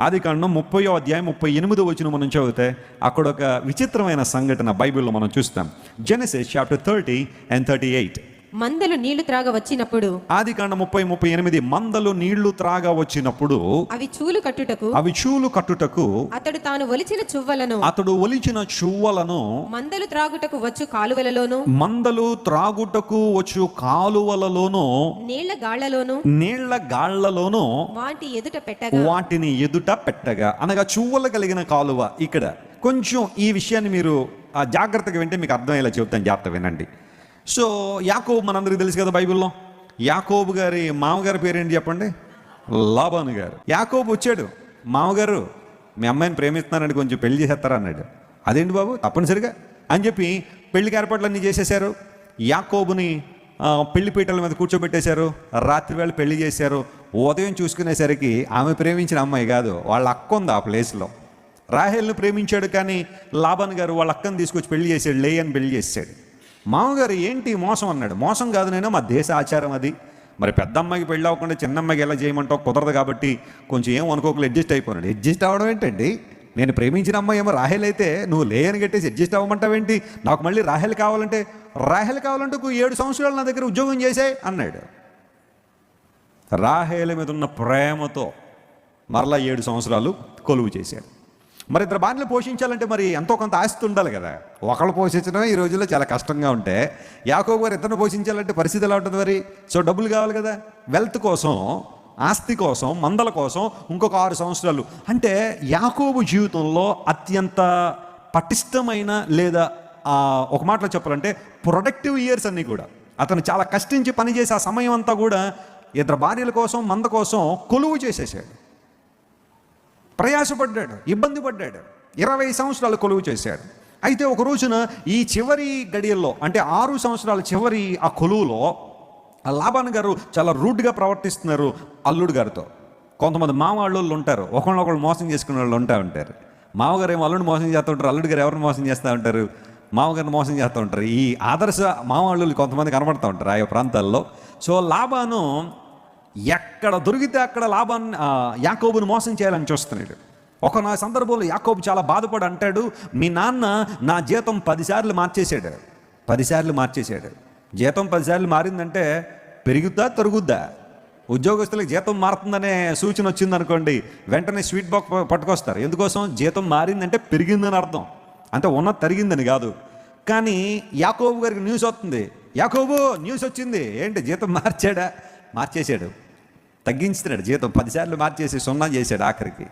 ఆదికాండం 30వ అధ్యాయం 38వ వచనం మనం చదివితే అక్కడ ఒక విచిత్రమైన సంఘటన బైబిల్లో మనం చూస్తాం. Genesis chapter 30 and 38. మందలు నీళ్లు త్రాగ వచ్చినప్పుడు, ఆదికాండం 30:38, మందలు నీళ్లు త్రాగ వచ్చినప్పుడు అవి చూలు కట్టుటకు అతడు తాను ఒలిచిన చువ్వలను మందలు త్రాగుటకు వచ్చు కాలువలలోను నీళ్ల గాళ్లలోను వాటిని ఎదుట పెట్టగా అనగా చువ్వలు కలిగిన కాలువ. ఇక్కడ కొంచెం ఈ విషయాన్ని మీరు జాగ్రత్తగా వింటే మీకు అర్థమయ్యేలా చెబుతాను, జాగ్రత్త వినండి. సో యాకోబు మనందరికీ తెలుసు కదా బైబిల్లో. యాకోబు గారి మామగారి పేరేంటి చెప్పండి? లాబాను గారు. యాకోబు వచ్చాడు, మామగారు మీ అమ్మాయిని ప్రేమిస్తున్నారని కొంచెం పెళ్లి చేసేస్తారా అన్నాడు. అదేంటి బాబు తప్పనిసరిగా అని చెప్పి పెళ్లికి ఏర్పాట్లన్నీ చేసేశారు. యాకోబుని పెళ్లి పీటల మీద కూర్చోబెట్టేశారు. రాత్రి వేళ పెళ్లి చేశారు. ఉదయం చూసుకునేసరికి ఆమె ప్రేమించిన అమ్మాయి కాదు, వాళ్ళ అక్క ఉంది ఆ ప్లేస్లో. రాహేల్ని ప్రేమించాడు, కానీ లాబాను గారు వాళ్ళ అక్కని తీసుకొచ్చి పెళ్లి చేశాడు, లేయని పెళ్లి చేశాడు. మామగారు ఏంటి మోసం అన్నాడు. మోసం కాదు, నేను మా దేశ ఆచారం అది. మరి పెద్ద అమ్మాయికి పెళ్ళి అవ్వకుండా చిన్న అమ్మాయికి ఎలా చేయమంటావు, కుదరదు కాబట్టి కొంచెం ఏం అనుకోకుండా అడ్జస్ట్ అయిపోయినాడు. అడ్జస్ట్ అవ్వడం ఏంటండి? నేను ప్రేమించిన అమ్మాయి ఏమో రాహేల్ అయితే నువ్వు లేయని కట్టేసి అడ్జస్ట్ అవ్వమంటావేంటి? నాకు మళ్ళీ రాహేల్ కావాలంటే 7 సంవత్సరాలు నా దగ్గర ఉద్యోగం చేసాయి అన్నాడు. రాహేల్ మీద ఉన్న ప్రేమతో మరలా 7 సంవత్సరాలు కొలువు చేశాడు. మరి ఇద్దరు భార్యలు పోషించాలంటే మరి ఎంతో కొంత ఆస్తి ఉండాలి కదా. ఒకళ్ళు పోషించడం ఈ రోజుల్లో చాలా కష్టంగా ఉంటే, యాకోబు గారు ఇద్దరు పోషించాలంటే పరిస్థితి ఎలా ఉంటుంది మరి? సో డబ్బులు కావాలి కదా. వెల్త్ కోసం, ఆస్తి కోసం, మందల కోసం ఇంకొక 6 సంవత్సరాలు. అంటే యాకోబు జీవితంలో అత్యంత పటిష్టమైన, లేదా ఒక మాటలో చెప్పాలంటే ప్రొడక్టివ్ ఇయర్స్ అన్నీ కూడా. అతను చాలా కష్టించి పనిచేసే ఆ సమయం అంతా కూడా ఇద్దరు భార్యల కోసం, మంద కోసం కొలువు చేసేసాడు. ప్రయాసపడ్డాడు, ఇబ్బంది పడ్డాడు. 20 సంవత్సరాలు కొలువు చేశాడు. అయితే ఒక రోజున ఈ చివరి గడియల్లో, అంటే 6 సంవత్సరాల చివరి ఆ కొలువులో లాబాను గారు చాలా రూడ్గా ప్రవర్తిస్తున్నారు అల్లుడు గారితో. కొంతమంది మామవాళ్ళు ఉంటారు, ఒకళ్ళొకళ్ళు మోసం చేసుకునే వాళ్ళు ఉంటారు. మామగారు ఏమో అల్లుడిని మోసం చేస్తూ ఉంటారు, అల్లుడు గారు ఎవరిని మోసం చేస్తూ ఉంటారు? మామగారిని మోసం చేస్తూ ఉంటారు. ఈ ఆదర్శ మామవాళ్ళు కొంతమంది కనబడుతూ ఉంటారు ఆయా ప్రాంతాల్లో. సో లాబాను ఎక్కడ దొరికితే అక్కడ యాకోబుని మోసం చేయాలని చూస్తున్నాడు. ఒక సందర్భంలో యాకోబు చాలా బాధపడి అంటాడు, మీ నాన్న నా జీతం 10 సార్లు మార్చేశాడు. 10 సార్లు మార్చేశాడు. జీతం 10 సార్లు మారిందంటే పెరుగుద్దా తరుగుద్దా? ఉద్యోగస్తులకు జీతం మారుతుందనే సూచన వచ్చిందనుకోండి, వెంటనే స్వీట్ బాక్స్ పట్టుకొస్తారు. ఎందుకోసం? జీతం మారిందంటే పెరిగిందని అర్థం, అంటే ఉన్నది తరిగిందని కాదు. కానీ యాకోబు గారికి న్యూస్ వస్తుంది, యాకోబు న్యూస్ వచ్చింది. ఏంటి జీతం మార్చేశాడు, తగ్గించుతున్నాడు. జీతం 10 సార్లు మార్చేసి 0 చేశాడు ఆఖరికి.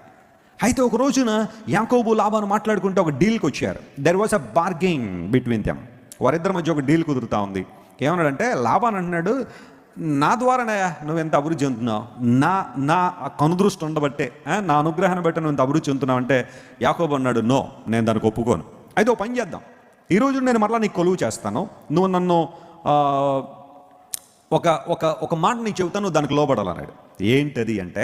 అయితే ఒక రోజున యాకోబు లాబాను మాట్లాడుకుంటే ఒక డీల్కి వచ్చారు. There was a bargain between them. వారిద్దరి మధ్య ఒక డీల్ కుదురుతూ ఉంది. ఏమన్నాడంటే, లాబాను అంటున్నాడు, నా ద్వారానే నువ్వు ఎంత అభివృద్ధి చెందుతున్నావు, నా కనుదృష్టి ఉండబట్టే, నా అనుగ్రహాన్ని బట్టి నువ్వు ఎంత అభివృద్ధి చెందుతున్నావు అంటే, యాకోబు అన్నాడు, నో, నేను దానికి ఒప్పుకోను. అయితే ఒక పని చేద్దాం, ఈరోజు నేను మరలా నీకు కొలువు చేస్తాను, నువ్వు నన్ను ఒక మాట నీకు చెబుతాను, దానికి లోబడాలన్నాడు. ఏంటది అంటే,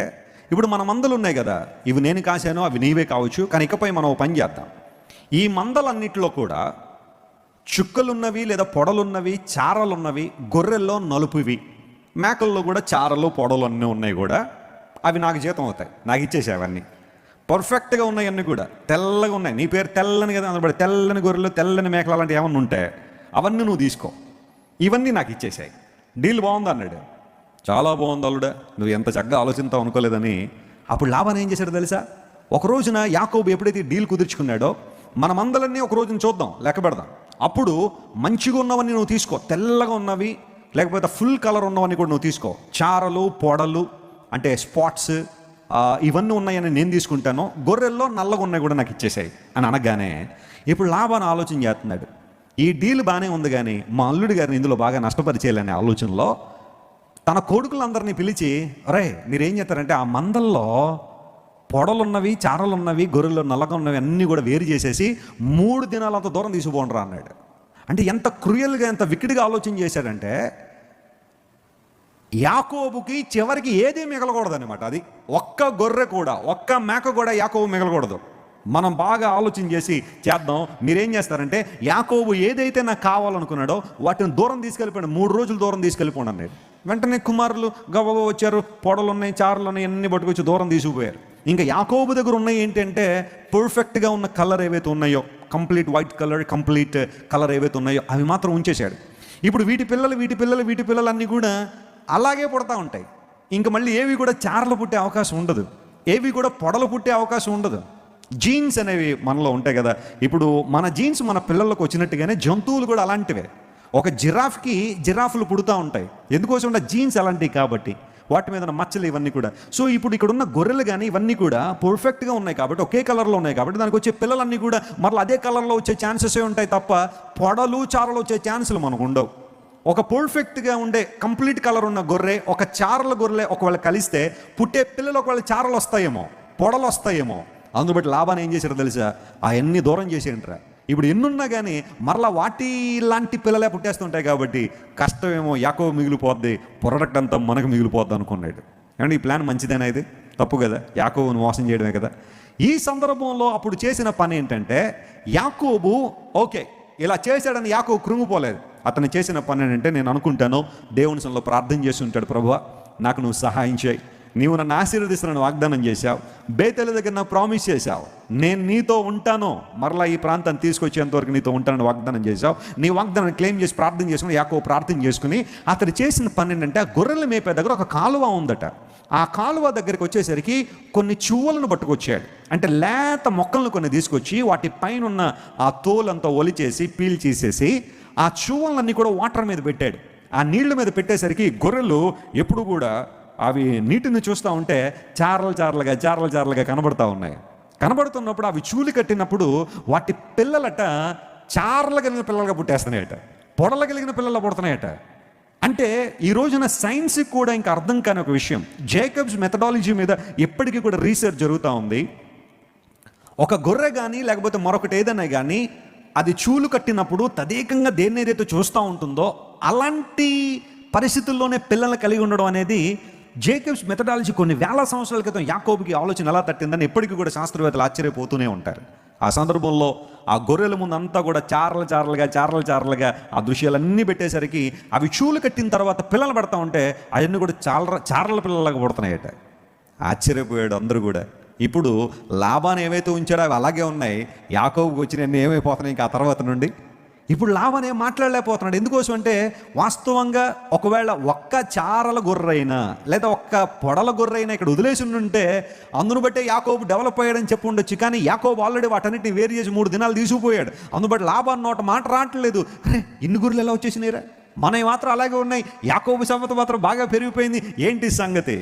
ఇప్పుడు మన మందలు ఉన్నాయి కదా, ఇవి నేను కాశాను, అవి నీవే కావచ్చు, కానీ ఇకపై మనం ఒక పని చేద్దాం. ఈ మందలన్నిటిలో కూడా చుక్కలున్నవి, లేదా పొడలున్నవి, చారలున్నవి, గొర్రెల్లో నలుపువి, మేకల్లో కూడా చారలు పొడలు అన్నీ ఉన్నాయి కూడా, అవి నాకు జీతం అవుతాయి, నాకు ఇచ్చేసాయి. అవన్నీ పర్ఫెక్ట్గా ఉన్నాయి, అన్నీ కూడా తెల్లగా ఉన్నాయి. నీ పేరు తెల్లని కదా అందుబడి, తెల్లని గొర్రెలు, తెల్లని మేకలు అలాంటివి ఏమన్నా ఉంటే అవన్నీ నువ్వు తీసుకో, ఇవన్నీ నాకు ఇచ్చేసాయి. డీల్ బాగుంది అన్నాడు. చాలా బాగుంది అల్లుడా, నువ్వు ఎంత చక్కగా ఆలోచిస్తావు అనుకోలేదని. అప్పుడు లాబాను ఏం చేశాడు తెలుసా? ఒక రోజున యాకోబు ఎప్పుడైతే డీల్ కుదుర్చుకున్నాడో, మన మందలన్నీ ఒక రోజున చూద్దాం, లెక్క పెడదాం. అప్పుడు మంచిగా ఉన్నవన్నీ నువ్వు తీసుకో, తెల్లగా ఉన్నవి లేకపోతే ఫుల్ కలర్ ఉన్నవన్నీ కూడా నువ్వు తీసుకో, చారలు పొడలు అంటే స్పాట్స్ ఇవన్నీ ఉన్నాయని నేను తీసుకుంటాను, గొర్రెల్లో నల్లగా ఉన్నాయి కూడా నాకు ఇచ్చేసాయి అని అనగానే ఇప్పుడు లాబాను ఆలోచన చేస్తున్నాడు, ఈ డీల్ బాగానే ఉంది, కానీ మా అల్లుడి గారిని ఇందులో బాగా నష్టపరిచేయాలనే ఆలోచనలో తన కొడుకులందరినీ పిలిచి, అరే మీరేం చేస్తారంటే ఆ మందల్లో పొడలున్నవి, చారలున్నవి, గొర్రెల్లో నల్లగా ఉన్నవి అన్నీ కూడా వేరు చేసేసి 3 దినాలు అంత దూరం తీసుకుపోండిరా అన్నాడు. అంటే ఎంత క్రూయల్గా, ఎంత వికిడిగా ఆలోచన చేశాడంటే, యాకోబుకి చివరికి ఏదీ మిగలకూడదు అనమాట. అది ఒక్క గొర్రె కూడా, ఒక్క మేక కూడా యాకోబు మిగలకూడదు. మనం బాగా ఆలోచన చేసి చేద్దాం. మీరేం చేస్తారంటే, యాకోబు ఏదైతే నాకు కావాలనుకున్నాడో వాటిని దూరం తీసుకెళ్ళిపోయాడు, 3 రోజులు దూరం తీసుకెళ్ళిపోండి అన్నాడు. వెంటనే కుమారులు గవ్వగా వచ్చారు, పొడలు ఉన్నాయి, చారులు ఉన్నాయి, అన్నీ పట్టుకొచ్చి దూరం తీసుకుపోయారు. ఇంకా యాకోబు దగ్గర ఉన్నాయి ఏంటంటే పర్ఫెక్ట్గా ఉన్న కలర్ ఏవైతే ఉన్నాయో, complete white colour, complete colour ఏవైతే ఉన్నాయో అవి మాత్రం ఉంచేశాడు. ఇప్పుడు వీటి పిల్లలు అన్నీ కూడా అలాగే పుడతా ఉంటాయి. ఇంకా మళ్ళీ ఏవి కూడా చారలు పుట్టే అవకాశం ఉండదు, ఏవి కూడా పొడలు పుట్టే అవకాశం ఉండదు. జీన్స్ అనేవి మనలో ఉంటాయి కదా. ఇప్పుడు మన జీన్స్ మన పిల్లలకు వచ్చినట్టుగానే జంతువులు కూడా అలాంటివే. ఒక జిరాఫ్లు పుడుతూ ఉంటాయి. ఎందుకోసం అంటే జీన్స్ అలాంటివి కాబట్టి, వాటి మీద ఉన్న మచ్చలు ఇవన్నీ కూడా. సో ఇప్పుడు ఇక్కడ ఉన్న గొర్రెలు కానీ ఇవన్నీ కూడా పర్ఫెక్ట్గా ఉన్నాయి కాబట్టి, ఒకే కలర్లో ఉన్నాయి కాబట్టి దానికి వచ్చే పిల్లలన్నీ కూడా మరలా అదే కలర్లో వచ్చే ఛాన్సెసే ఉంటాయి తప్ప పొడలు చారలు వచ్చే ఛాన్సులు మనకు ఉండవు. ఒక పర్ఫెక్ట్గా ఉండే కంప్లీట్ కలర్ ఉన్న గొర్రె, ఒక చారల గొర్రె ఒకవేళ కలిస్తే పుట్టే పిల్లలు ఒకవేళ చారలు వస్తాయేమో, పొడలు వస్తాయేమో. అందును బట్టి లాభాన్ని ఏం చేశారో తెలుసా, అవన్నీ దూరం చేసేయంటారా. ఇప్పుడు ఎన్నున్నా కానీ మరలా వాటి లాంటి పిల్లలే పుట్టేస్తుంటాయి కాబట్టి కష్టమేమో యాకోబు మిగిలిపోద్ది, ప్రొడక్ట్ అంతా మనకు మిగిలిపోద్ది అనుకున్నాడు. ఏమంటే ఈ ప్లాన్ మంచిదేనా? ఇది తప్పు కదా, యాకోబుని మోసం చేయడమే కదా. ఈ సందర్భంలో అప్పుడు చేసిన పని ఏంటంటే, యాకోబు ఓకే ఇలా చేశాడని యాకోబు కృంగిపోలేదు. అతను చేసిన పని ఏంటంటే, నేను అనుకుంటాను దేవుని సన్నిధిలో ప్రార్థన చేసి ఉంటాడు, ప్రభువా నాకు నువ్వు సహాయం చేయి, నీవు నన్ను ఆశీర్వదిస్తున్నాను వాగ్దానం చేశావు, బేతేలు దగ్గర నాకు ప్రామిస్ చేశావు, నేను నీతో ఉంటాను, మరలా ఈ ప్రాంతాన్ని తీసుకొచ్చేంతవరకు నీతో ఉంటానని వాగ్దానం చేశావు. నీ వాగ్దానాన్ని క్లెయిమ్ చేసి ప్రార్థన చేసుకుని యాకోబు ప్రార్థన చేసుకుని అతను చేసిన పని ఏంటంటే, ఆ గొర్రెల మేపే దగ్గర ఒక కాలువ ఉందట. ఆ కాలువ దగ్గరికి వచ్చేసరికి కొన్ని చువ్వలను పట్టుకొచ్చాడు. అంటే లేత మొక్కలను కొన్ని తీసుకొచ్చి వాటి పైన ఉన్న ఆ తోలంతా ఒలిచేసి పీల్ చేసేసి ఆ చువ్వలన్నీ కూడా వాటర్ మీద పెట్టాడు. ఆ నీళ్ల మీద పెట్టేసరికి గొర్రెలు ఎప్పుడు కూడా అవి నీటిని చూస్తూ ఉంటే చారలుగా కనబడతా ఉన్నాయి. కనబడుతున్నప్పుడు అవి చూలి కట్టినప్పుడు వాటి పిల్లలట చారలు కలిగిన పిల్లలుగా పుట్టేస్తున్నాయట, పొడలు కలిగిన పిల్లలు పుడుతున్నాయట. అంటే ఈ రోజున సైన్స్కి కూడా ఇంకా అర్థం కాని ఒక విషయం, జేకబ్స్ మెథడాలజీ మీద ఎప్పటికీ కూడా రీసెర్చ్ జరుగుతూ ఉంది. ఒక గొర్రె కానీ లేకపోతే మరొకటి ఏదైనా కానీ అది చూలు కట్టినప్పుడు తదేకంగా దేన్ని ఏదైతే చూస్తూ ఉంటుందో అలాంటి పరిస్థితుల్లోనే పిల్లల్ని కలిగి ఉండడం అనేది జేకబ్స్ మెథడాలజీ కొన్ని వేల సంవత్సరాల క్రితం యాకోబుకి ఆలోచన ఎలా తట్టిందని ఎప్పటికీ కూడా శాస్త్రవేత్తలు ఆశ్చర్యపోతూనే ఉంటారు. ఆ సందర్భంలో ఆ గొర్రెల ముందు అంతా కూడా చారలుగా ఆ దృశ్యాలన్నీ పెట్టేసరికి అవి చూలు కట్టిన తర్వాత పిల్లలు పడతా ఉంటే అవన్నీ కూడా చారల పిల్లలాగా పుడుతున్నాయట. ఆశ్చర్యపోయాడు అందరూ కూడా. ఇప్పుడు లాభాన్ని ఏవైతే ఉంచాడో అవి అలాగే ఉన్నాయి, యాకోబుకి వచ్చినవన్నీ ఏమైపోతున్నాయి ఇంకా ఆ తర్వాత నుండి. ఇప్పుడు లాభాన్ని ఏం మాట్లాడలేకపోతున్నాడు. ఎందుకోసం అంటే వాస్తవంగా ఒకవేళ ఒక్క చారల గొర్రెైనా లేదా ఒక్క పొడల గొర్రెైనా ఇక్కడ వదిలేసి ఉంటే అందును బట్టే యాకోబు డెవలప్ అయ్యాడని చెప్పి ఉండొచ్చు. కానీ యాకోబు ఆల్రెడీ వాటన్నిటిని వేరు చేసి 3 దినాలు తీసుకుపోయాడు. అందుబట్టి లాభాన్ని నోట మాట రావట్లేదు. ఇన్ని గొర్రెలు ఎలా వచ్చేసినాయిరా, మనవి మాత్రం అలాగే ఉన్నాయి, యాకోబు సంపద మాత్రం బాగా పెరిగిపోయింది, ఏంటి సంగతి?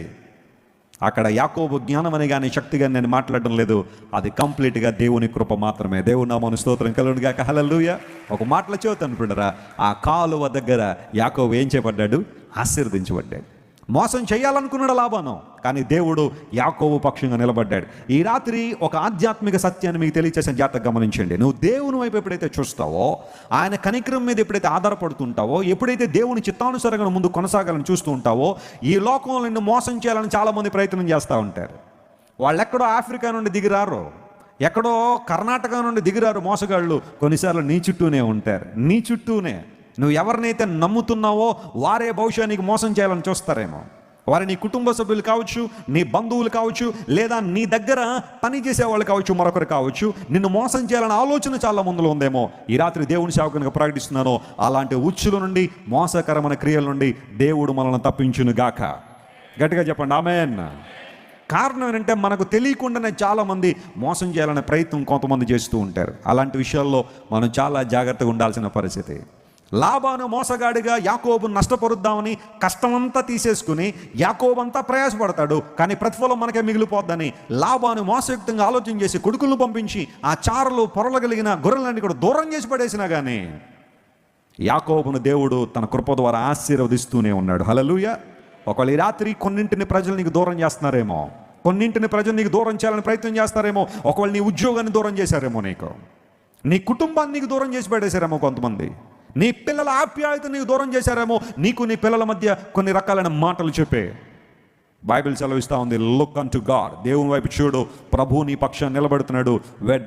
అక్కడ యాకోబు జ్ఞానం అని కానీ శక్తి కానీ నేను మాట్లాడడం లేదు, అది కంప్లీట్గా దేవుని కృప మాత్రమే. దేవుని నామమున స్తోత్రం కలుగును గాక. హల్లెలూయా. ఒక మాటల చెబుతాను అనుకుంటారా, ఆ కాలువ దగ్గర యాకోబు ఏం చేయబడ్డాడు? ఆశీర్వదించబడ్డాడు. మోసం చేయాలనుకున్నాడు లాబాను, కానీ దేవుడు యాకోబు పక్షంగా నిలబడ్డాడు. ఈ రాత్రి ఒక ఆధ్యాత్మిక సత్యాన్ని మీకు తెలియచేసిన జాగ్రత్తగా గమనించండి. నువ్వు దేవుని వైపు ఎప్పుడైతే చూస్తావో, ఆయన కనికరం మీద ఎప్పుడైతే ఆధారపడుతుంటావో, ఎప్పుడైతే దేవుని చిత్తానుసారంగా ముందు కొనసాగాలని చూస్తూ ఉంటావో, ఈ లోకంలో నిన్ను మోసం చేయాలని చాలామంది ప్రయత్నం చేస్తూ ఉంటారు. వాళ్ళు ఎక్కడో ఆఫ్రికా నుండి దిగిరారు, ఎక్కడో కర్ణాటక నుండి దిగిరారు మోసగాళ్ళు. కొన్నిసార్లు నీ చుట్టూనే ఉంటారు, నీ చుట్టూనే. నువ్వు ఎవరినైతే నమ్ముతున్నావో వారే బహుశా నీకు మోసం చేయాలని చూస్తారేమో. వారి నీ కుటుంబ సభ్యులు కావచ్చు, నీ బంధువులు కావచ్చు, లేదా నీ దగ్గర పని చేసేవాళ్ళు కావచ్చు, మరొకరు కావచ్చు. నిన్ను మోసం చేయాలనే ఆలోచన చాలా ముందులో ఉందేమో. ఈ రాత్రి దేవుని సేవకునిగా ప్రకటిస్తున్నాను, అలాంటి ఉచ్చుల నుండి, మోసకరమైన క్రియల నుండి దేవుడు మనల్ని తప్పించును గాక. గట్టిగా చెప్పండి ఆమేన్. కారణం ఏంటంటే మనకు తెలియకుండానే చాలామంది మోసం చేయాలనే ప్రయత్నం కొంతమంది చేస్తూ ఉంటారు. అలాంటి విషయాల్లో మనం చాలా జాగ్రత్తగా ఉండాల్సిన పరిస్థితి. లాబాను మోసగాడిగా యాకోబును నష్టపరుద్దామని కష్టమంతా తీసేసుకుని యాకోబు అంతా ప్రయాసపడతాడు, కానీ ప్రతిఫలం మనకే మిగిలిపోద్దని లాబాను మోసయుక్తంగా ఆలోచన చేసి కొడుకులను పంపించి ఆ చారలు పొరలగలిగిన గొర్రెలన్నీ కూడా దూరం చేసి పడేసినా కానీ యాకోబును దేవుడు తన కృప ద్వారా ఆశీర్వదిస్తూనే ఉన్నాడు. హల్లెలూయా. ఒకవేళ ఈ రాత్రి కొన్నింటిని ప్రజలు నీకు దూరం చేస్తున్నారేమో, కొన్నింటిని ప్రజలు నీకు దూరం చేయాలని ప్రయత్నం చేస్తారేమో. ఒకవేళ నీ ఉద్యోగాన్ని దూరం చేశారేమో, నీ కుటుంబాన్ని నీకు దూరం చేసి పడేశారేమో, కొంతమంది నీ పిల్లల ఆప్యాయత నీకు దూరం చేశారేమో. నీకు నీ పిల్లల మధ్య కొన్ని రకాలైన మాటలు చెప్పే బైబిల్ సెలవిస్తూ ఉంది, లుక్ అన్ టు గాడ్, దేవుని వైపు చూడు, ప్రభు నీ పక్షాన్ని నిలబడుతున్నాడు. Where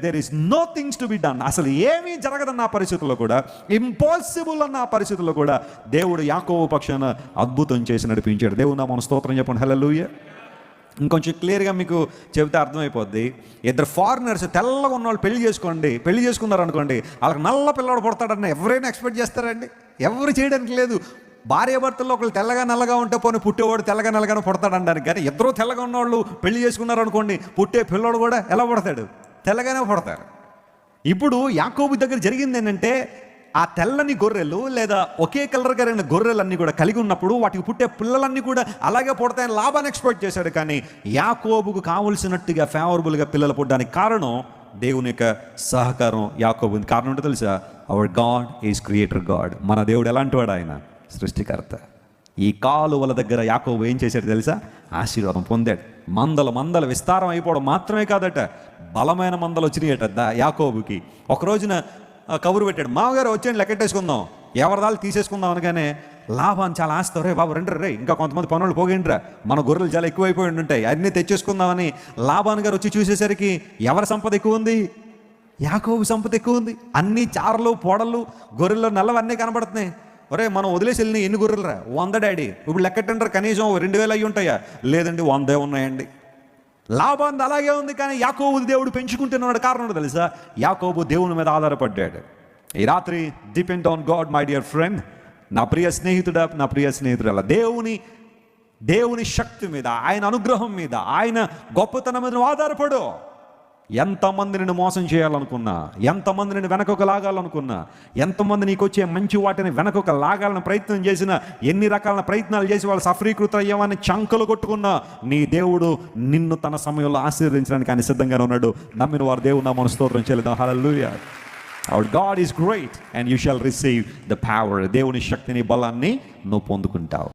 there is no things to be done. అసలు ఏమీ జరగదన్న ఆ పరిస్థితుల్లో కూడా, ఇంపాసిబుల్ అన్న ఆ పరిస్థితుల్లో కూడా దేవుడు యాకోబు పక్షాన అద్భుతం చేసి నడిపించాడు. దేవుని నామమున స్తోత్రం చెప్పండి. హల్లెలూయా. ఇంకొంచెం క్లియర్గా మీకు చెబితే అర్థమైపోద్ది. ఇద్దరు ఫారినర్స్ తెల్లగా ఉన్న వాళ్ళు పెళ్లి చేసుకున్నారు అనుకోండి, వాళ్ళకి నల్ల పిల్లవాడు పుడతాడని ఎవరైనా ఎక్స్పెక్ట్ చేస్తారండి? ఎవరు చేయడానికి లేదు. భార్యాభర్తల్లో ఒకళ్ళు తెల్లగా నల్లగా ఉంటే పోనీ పుట్టేవాడు తెల్లగా నల్లగానే పుడతాడనడానికి, కానీ ఇద్దరు తెల్లగా ఉన్నవాళ్ళు పెళ్లి చేసుకున్నారు అనుకోండి, పుట్టే పిల్లోడు కూడా ఎలా పుడతాడు? తెల్లగానే పుడతారు. ఇప్పుడు యాకోబు దగ్గర జరిగింది ఏంటంటే, ఆ తెల్లని గొర్రెలు లేదా ఒకే కలర్ కలిగిన గొర్రెలన్నీ కూడా కలిగి ఉన్నప్పుడు వాటికి పుట్టే పిల్లలన్నీ కూడా అలాగే పుడతాయని లాభాన్ని ఎక్స్పెక్ట్ చేశాడు. కానీ యాకోబుకు కావలసినట్టుగా ఫేవరబుల్గా పిల్లలు పుట్టడానికి కారణం దేవుని యొక్క సహకారం. యాకోబు కారణం ఏంటో తెలుసా? Hour God is creator God. మన దేవుడు ఎలాంటి వాడు? ఆయన సృష్టికర్త. ఈ కాలువల దగ్గర యాకోబు ఏం చేశాడు తెలుసా? ఆశీర్వాదం పొందాడు. మందల విస్తారం అయిపోవడం మాత్రమే కాదట, బలమైన మందలు వచ్చినాయట యాకోబుకి. ఒక రోజున కబురు పెట్టాడు, మామగారు వచ్చేయండి లెక్కెట్టేసుకుందాం, ఎవరిదాలు తీసేసుకుందాం అనగానే లాభాన్ని చాలా ఆస్తారు, రే బాబు రండి రే, ఇంకా కొంతమంది పనులు పోగేంట్రా, మన గొర్రెలు చాలా ఎక్కువైపోయి ఉంటాయి, అన్నీ తెచ్చేసుకుందామని లాభాన్ గారు వచ్చి చూసేసరికి ఎవరి సంపద ఎక్కువ ఉంది? యాకోబు సంపద ఎక్కువ ఉంది. అన్ని చారలు పొడలు గొర్రెల్లో నల్లవన్నీ కనబడుతున్నాయి. ఒరే మనం వదిలేసి వెళ్ళిన ఎన్ని గొర్రెలరా? 100 డాడీ. ఇప్పుడు లెక్కెట్టంటారు, కనీసం 2000 అయ్యి ఉంటాయా? లేదండి 100 ఉన్నాయండి. లాభాన్ అలాగే ఉంది, కానీ యాకోబు దేవుడు పెంచుకుంటున్నాడు. కారణం తెలుసా? యాకోబు దేవుని మీద ఆధారపడ్డాడు. ఈ రాత్రి depend on God my dear friend. నా ప్రియ స్నేహితుడలా దేవుని శక్తి మీద, ఆయన అనుగ్రహం మీద, ఆయన గొప్పతనం మీద ఆధారపడు. ఎంతమంది నిన్ను మోసం చేయాలనుకున్నా, ఎంతమంది నిన్ను వెనకొక లాగాలనుకున్నా, ఎంతమంది నీకు వచ్చే మంచి వాటిని వెనకొక లాగాలని ప్రయత్నం చేసినా, ఎన్ని రకాల ప్రయత్నాలు చేసి వాళ్ళు సఫరీకృత అయ్యామని చంకలు కొట్టుకున్నా, నీ దేవుడు నిన్ను తన సమయంలో ఆశీర్వదించడానికి ఆయన సిద్ధంగానే ఉన్నాడు. నమ్మిన వారు దేవుడు నామమున స్తోత్రం చెల్లిద్దాం. హల్లెలూయా. Our God is great and you shall receive the power. దేవుని శక్తిని, బలాన్ని నువ్వు పొందుకుంటావు.